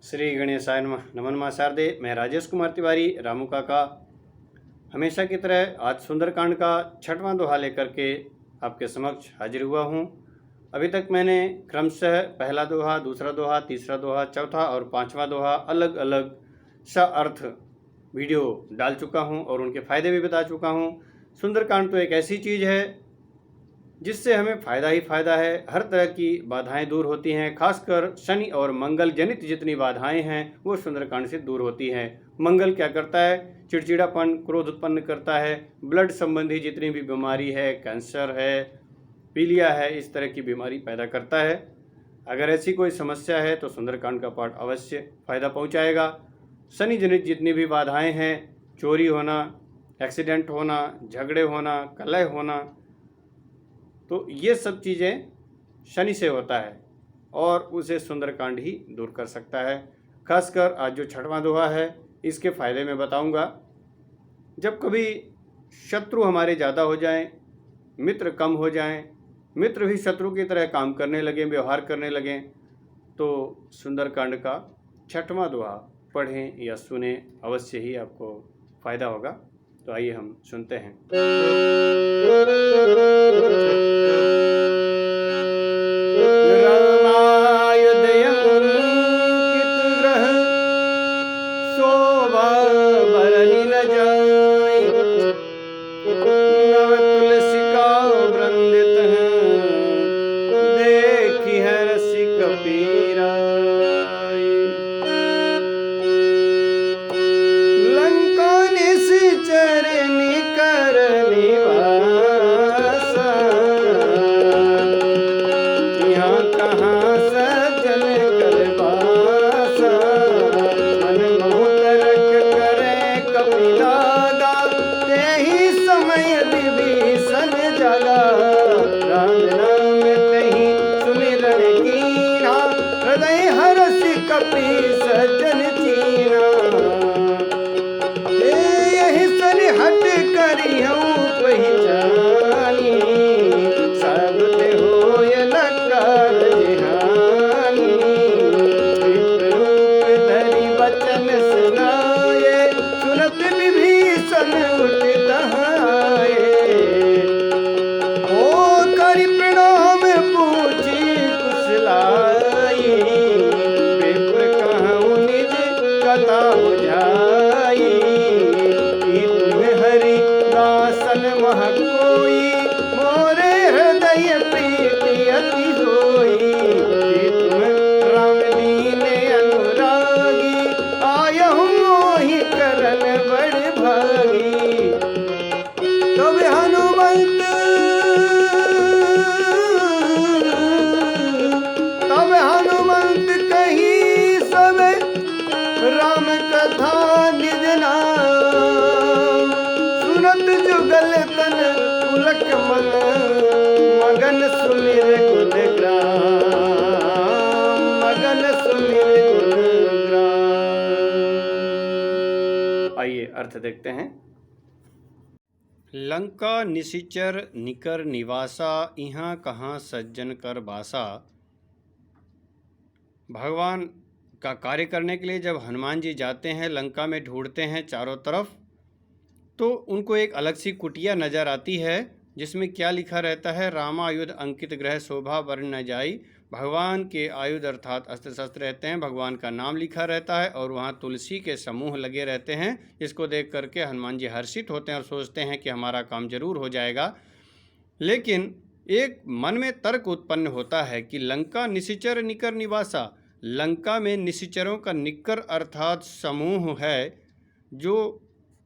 श्री गणेशाय नमः। नमन मां शारदे। मैं राजेश कुमार तिवारी रामू काका हमेशा की तरह आज सुंदरकांड का 6वां दोहा लेकर के आपके समक्ष हाजिर हुआ हूँ। अभी तक मैंने क्रमशः पहला दोहा, दूसरा दोहा, तीसरा दोहा, चौथा और 5वां दोहा अलग अलग अर्थ वीडियो डाल चुका हूँ और उनके फ़ायदे भी बता चुका हूँ। सुंदरकांड तो एक ऐसी चीज़ है जिससे हमें फ़ायदा ही फ़ायदा है। हर तरह की बाधाएं दूर होती हैं, खासकर शनि और मंगल जनित जितनी बाधाएं हैं वो सुंदरकांड से दूर होती हैं। मंगल क्या करता है? चिड़चिड़ापन, क्रोध उत्पन्न करता है। ब्लड संबंधी जितनी भी बीमारी है, कैंसर है, पीलिया है, इस तरह की बीमारी पैदा करता है। अगर ऐसी कोई समस्या है तो सुंदरकांड का पाठ अवश्य फ़ायदा पहुँचाएगा। शनि जनित जितनी भी बाधाएँ हैं, चोरी होना, एक्सीडेंट होना, झगड़े होना, कलह होना, तो ये सब चीज़ें शनि से होता है और उसे सुंदरकांड ही दूर कर सकता है। खासकर आज जो 6वां दोहा है इसके फ़ायदे में बताऊंगा। जब कभी शत्रु हमारे ज़्यादा हो जाएं, मित्र कम हो जाएं, मित्र भी शत्रु की तरह काम करने लगें, व्यवहार करने लगें, तो सुंदरकांड का 6वां दोहा पढ़ें या सुने, अवश्य ही आपको फ़ायदा होगा। तो आइए हम सुनते हैं। सज्जन चीना यही सनि हट करी हूँ पहचानी सब ते हो ये लकार जिहानी रूप धरी बचन सुनाए सुनत विभीषण उठ दहाए ओ करी प्रणाम पूछी कुशलाई कथा बुझाई तुम्हें हरि दासन मह कोई मोरे हृदय प्रीति अति होई तुम राम दीन अनुरागी आयहु मोहि करन बड़ भागी। तब हनुमंत कही सब राम कथा निज नाम सुनत जुगल तन पुलक मन मगन सुमिर गुण ग्राम मगन सुमिर गुण ग्राम। आइए अर्थ देखते हैं। लंका निशिचर निकर निवासा, इहाँ कहाँ सज्जन कर बासा। भगवान का कार्य करने के लिए जब हनुमान जी जाते हैं, लंका में ढूंढते हैं चारों तरफ, तो उनको एक अलग सी कुटिया नज़र आती है जिसमें क्या लिखा रहता है? रामायुध अंकित ग्रह शोभा वर्ण न जाई। भगवान के आयुध अर्थात अस्त्र शस्त्र रहते हैं, भगवान का नाम लिखा रहता है और वहाँ तुलसी के समूह लगे रहते हैं, जिसको देख करके हनुमान जी हर्षित होते हैं और सोचते हैं कि हमारा काम जरूर हो जाएगा। लेकिन एक मन में तर्क उत्पन्न होता है कि लंका निशिचर निकर निवासा, लंका में निशिचरों का निकर अर्थात समूह है जो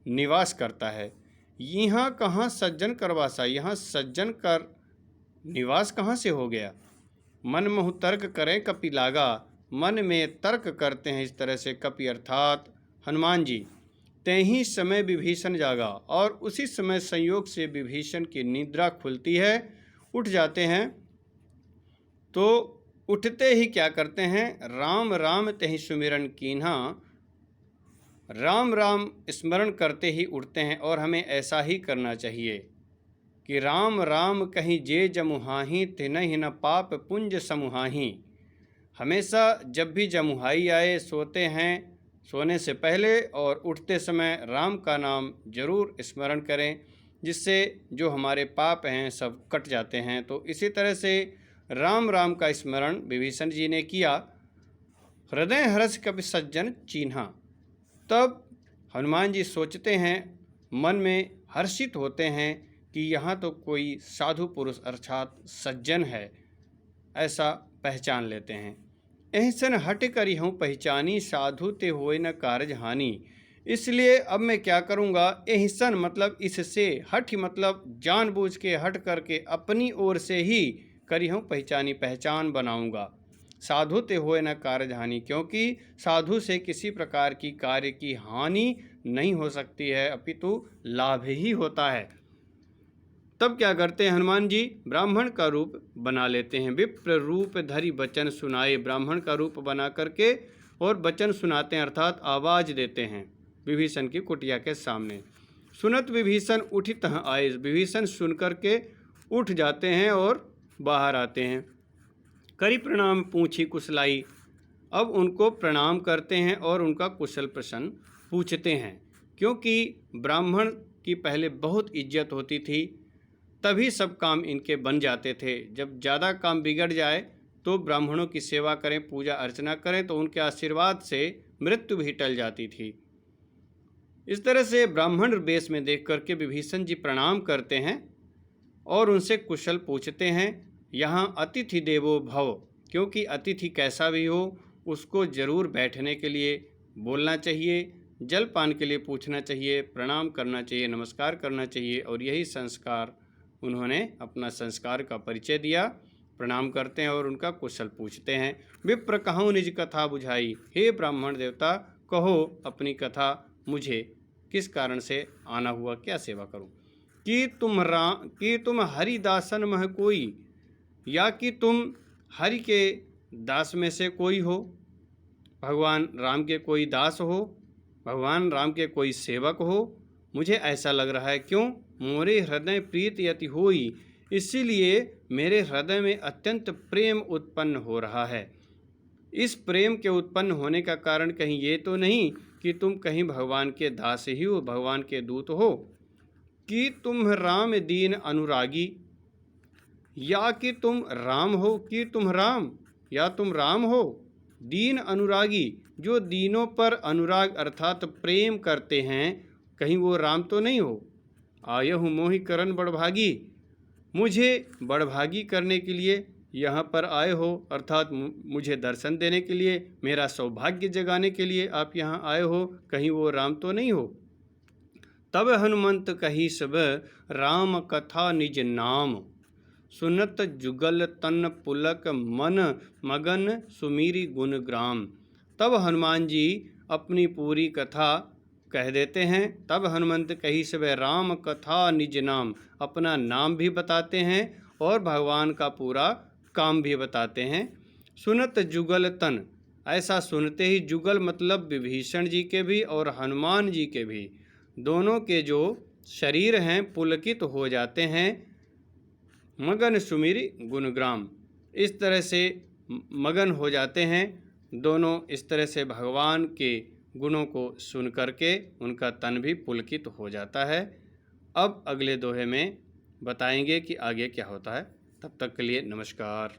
निवास करता है। यहाँ कहाँ सज्जन करवासा, यहाँ सज्जन कर निवास कहाँ से हो गया? मन मोह तर्क करें कपि लागा, मन में तर्क करते हैं इस तरह से कपि अर्थात हनुमान जी। तेही समय विभीषण जागा, और उसी समय संयोग से विभीषण की निद्रा खुलती है, उठ जाते हैं। तो उठते ही क्या करते हैं? राम राम तेहि सुमिरन कीन्हा, राम राम स्मरण करते ही उठते हैं। और हमें ऐसा ही करना चाहिए कि राम राम कहीं जे जमुहाही, तिनहि न पाप पुंज समुहाही। हमेशा जब भी जमुहाई आए सोते हैं, सोने से पहले और उठते समय राम का नाम जरूर स्मरण करें, जिससे जो हमारे पाप हैं सब कट जाते हैं। तो इसी तरह से राम राम का स्मरण विभीषण जी ने किया। हृदय हर्ष कपि सज्जन चीन्हा। तब हनुमान जी सोचते हैं, मन में हर्षित होते हैं कि यहाँ तो कोई साधु पुरुष अर्थात सज्जन है, ऐसा पहचान लेते हैं। एहसन हट करी हूँ पहचानी, साधु ते होए न कारज हानि। इसलिए अब मैं क्या करूँगा, एहसन मतलब इससे, हठ मतलब जानबूझ के हट करके अपनी ओर से ही करी हूँ पहचानी, पहचान बनाऊँगा। साधु ते होए न कारज हानि, क्योंकि साधु से किसी प्रकार की कार्य की हानि नहीं हो सकती है, अपितु लाभ ही होता है। तब क्या करते हैं हनुमान जी, ब्राह्मण का रूप बना लेते हैं। विप्र रूप धरि वचन सुनाए, ब्राह्मण का रूप बना करके और वचन सुनाते हैं, अर्थात आवाज़ देते हैं विभीषण की कुटिया के सामने। सुनत विभीषण उठित आए, विभीषण सुन करके उठ जाते हैं और बाहर आते हैं। करी प्रणाम पूछी कुशलाई, अब उनको प्रणाम करते हैं और उनका कुशल प्रश्न पूछते हैं, क्योंकि ब्राह्मण की पहले बहुत इज्जत होती थी, तभी सब काम इनके बन जाते थे। जब ज़्यादा काम बिगड़ जाए तो ब्राह्मणों की सेवा करें, पूजा अर्चना करें, तो उनके आशीर्वाद से मृत्यु भी टल जाती थी। इस तरह से ब्राह्मण वेश में देख करके विभीषण जी प्रणाम करते हैं और उनसे कुशल पूछते हैं। यहाँ अतिथि देवो भव, क्योंकि अतिथि कैसा भी हो उसको जरूर बैठने के लिए बोलना चाहिए, जलपान के लिए पूछना चाहिए, प्रणाम करना चाहिए, नमस्कार करना चाहिए। और यही संस्कार उन्होंने अपना संस्कार का परिचय दिया। प्रणाम करते हैं और उनका कुशल पूछते हैं। विप्र कहूँ निज कथा बुझाई, हे ब्राह्मण देवता कहो अपनी कथा, मुझे किस कारण से आना हुआ, क्या सेवा करूं। कि तुम हरिदासन मह कोई, या कि तुम हरि के दास में से कोई हो, भगवान राम के कोई दास हो, भगवान राम के कोई सेवक हो। मुझे ऐसा लग रहा है, क्यों, मोरे हृदय प्रीत यति होई, इसीलिए मेरे हृदय में अत्यंत प्रेम उत्पन्न हो रहा है। इस प्रेम के उत्पन्न होने का कारण कहीं ये तो नहीं कि तुम कहीं भगवान के दास ही हो, भगवान के दूत हो। कि तुम राम दीन अनुरागी, या कि तुम राम हो, कि तुम राम या तुम राम हो दीन अनुरागी, जो दीनों पर अनुराग अर्थात प्रेम करते हैं, कहीं वो राम तो नहीं हो। आयहु मोहि करन बड़भागी, मुझे बड़भागी करने के लिए यहाँ पर आए हो, अर्थात मुझे दर्शन देने के लिए, मेरा सौभाग्य जगाने के लिए आप यहाँ आए हो, कहीं वो राम तो नहीं हो। तब हनुमंत कही सब राम कथा निज नाम, सुनत जुगल तन पुलक मन मगन सुमीरी गुण ग्राम। तब हनुमान जी अपनी पूरी कथा कह देते हैं। तब हनुमंत कही सब राम कथा निज नाम, अपना नाम भी बताते हैं और भगवान का पूरा काम भी बताते हैं। सुनत जुगल तन, ऐसा सुनते ही, जुगल मतलब विभीषण जी के भी और हनुमान जी के भी, दोनों के जो शरीर हैं पुलकित हो जाते हैं। मगन सुमिरी गुणग्राम, इस तरह से मगन हो जाते हैं दोनों, इस तरह से भगवान के गुणों को सुन करके उनका तन भी पुलकित हो जाता है। अब अगले दोहे में बताएंगे कि आगे क्या होता है। तब तक के लिए नमस्कार।